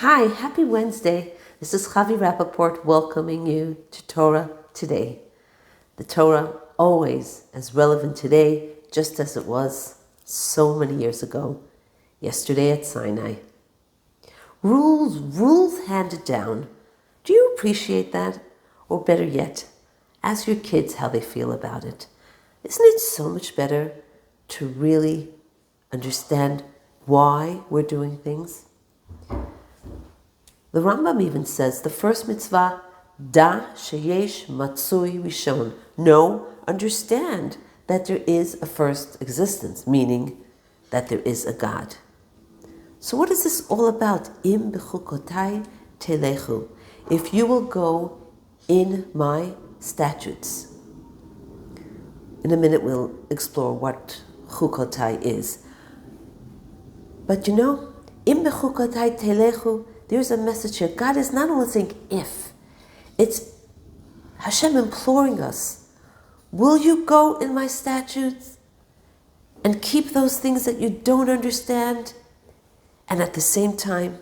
Hi, happy Wednesday. This is Chavi Rappaport welcoming you to Torah Today. The Torah always as relevant today, just as it was so many years ago, yesterday at Sinai. Rules handed down. Do you appreciate that? Or better yet, ask your kids how they feel about it. Isn't it so much better to really understand why we're doing things? The Rambam even says the first mitzvah, da sheyesh matzui rishon. Know, understand that there is a first existence, meaning that there is a God. So what is this all about? Im bechukotai telechu. If you will go in my statutes. In a minute we'll explore what chukotai is. But you know, im bechukotai telechu, there's a message here. God is not only saying if, it's Hashem imploring us, will you go in my statutes and keep those things that you don't understand? And at the same time,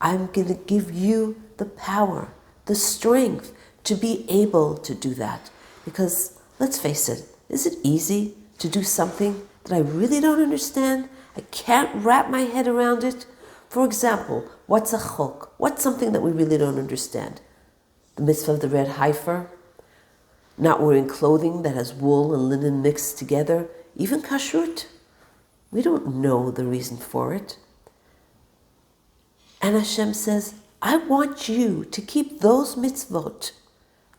I'm going to give you the power, the strength to be able to do that. Because let's face it, is it easy to do something that I really don't understand? I can't wrap my head around it. For example, what's a chok? What's something that we really don't understand? The mitzvah of the red heifer, not wearing clothing that has wool and linen mixed together, even kashrut. We don't know the reason for it. And Hashem says, I want you to keep those mitzvot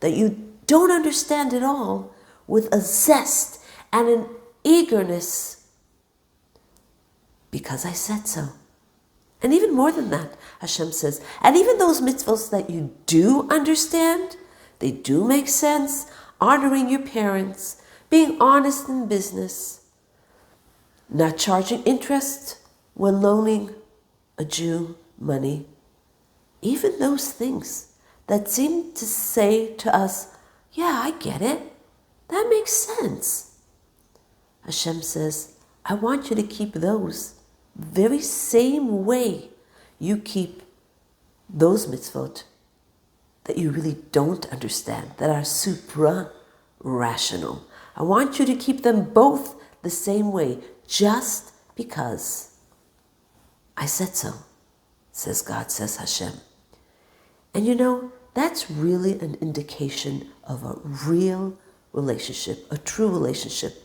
that you don't understand at all with a zest and an eagerness because I said so. And even more than that, Hashem says, and even those mitzvahs that you do understand, they do make sense, honoring your parents, being honest in business, not charging interest when loaning a Jew money, even those things that seem to say to us, yeah, I get it, that makes sense. Hashem says, I want you to keep those very same way you keep those mitzvot that you really don't understand, that are suprarational. I want you to keep them both the same way, just because I said so, says God, says Hashem. And you know, that's really an indication of a real relationship, a true relationship.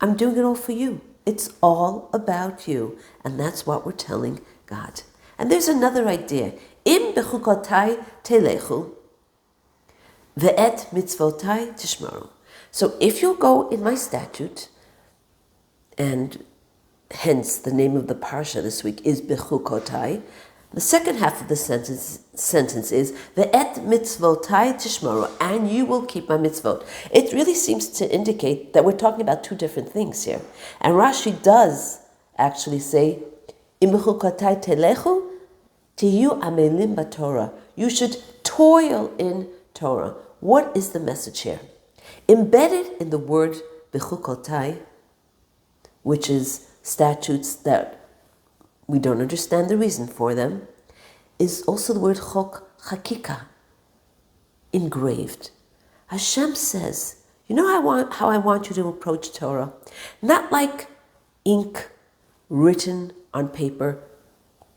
I'm doing it all for you. It's all about you. And that's what we're telling God. And there's another idea. Im bechukotai telechu, ve'et mitzvotai tishmaru. So if you'll go in my statute, and hence the name of the parsha this week is Bechukotai, the second half of the sentence is ve'et mitzvotai tishmaru, and you will keep my mitzvot. It really seems to indicate that we're talking about two different things here. And Rashi does actually say, im bechukotai telechu, tiyu amelim b'Torah. You should toil in Torah. What is the message here? Embedded in the word bechukotai, which is statutes that we don't understand the reason for them, is also the word chok, chakika, engraved. Hashem says, you know how I want you to approach Torah? Not like ink written on paper,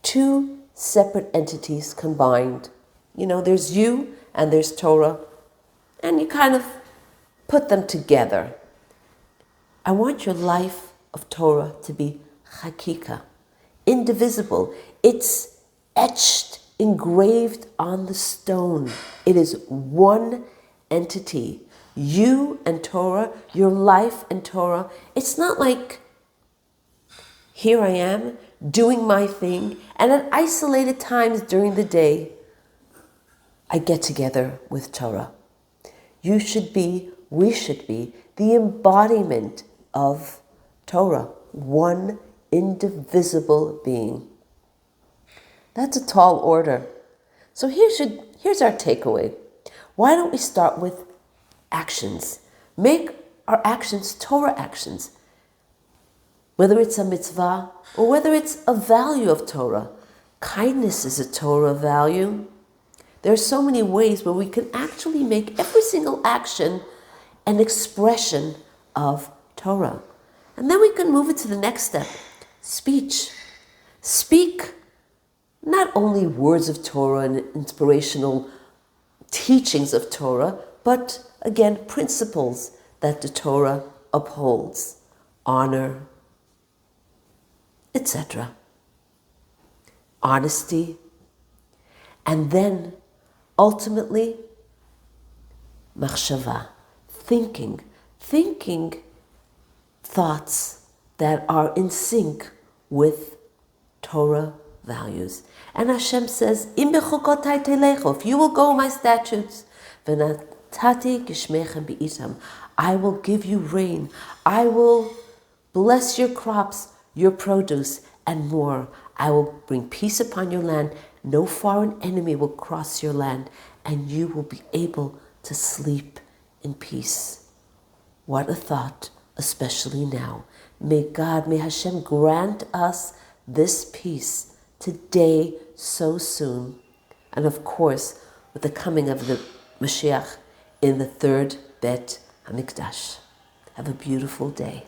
two separate entities combined. You know, there's you and there's Torah, and you kind of put them together. I want your life of Torah to be chakika, indivisible. It's etched, engraved on the stone. It is one entity. You and Torah, your life and Torah. It's not like, here I am doing my thing, and at isolated times during the day, I get together with Torah. You should be, we should be, the embodiment of Torah, one indivisible being. That's a tall order. So here's our takeaway. Why don't we start with actions? Make our actions Torah actions. Whether it's a mitzvah or whether it's a value of Torah. Kindness is a Torah value. There are so many ways where we can actually make every single action an expression of Torah. And then we can move it to the next step, speech. Speak not only words of Torah and inspirational teachings of Torah, but again, principles that the Torah upholds, honor, etc. Honesty, and then ultimately, machshava, thinking thoughts that are in sync with Torah values. And Hashem says, Im bechukotai telecho, if you will go my statutes, v'natati gishmechem be'itam, I will give you rain, I will bless your crops, your produce, and more. I will bring peace upon your land. No foreign enemy will cross your land, and you will be able to sleep in peace. What a thought, especially now. May Hashem grant us this peace today, so soon. And of course, with the coming of the Mashiach in the third Bet HaMikdash. Have a beautiful day.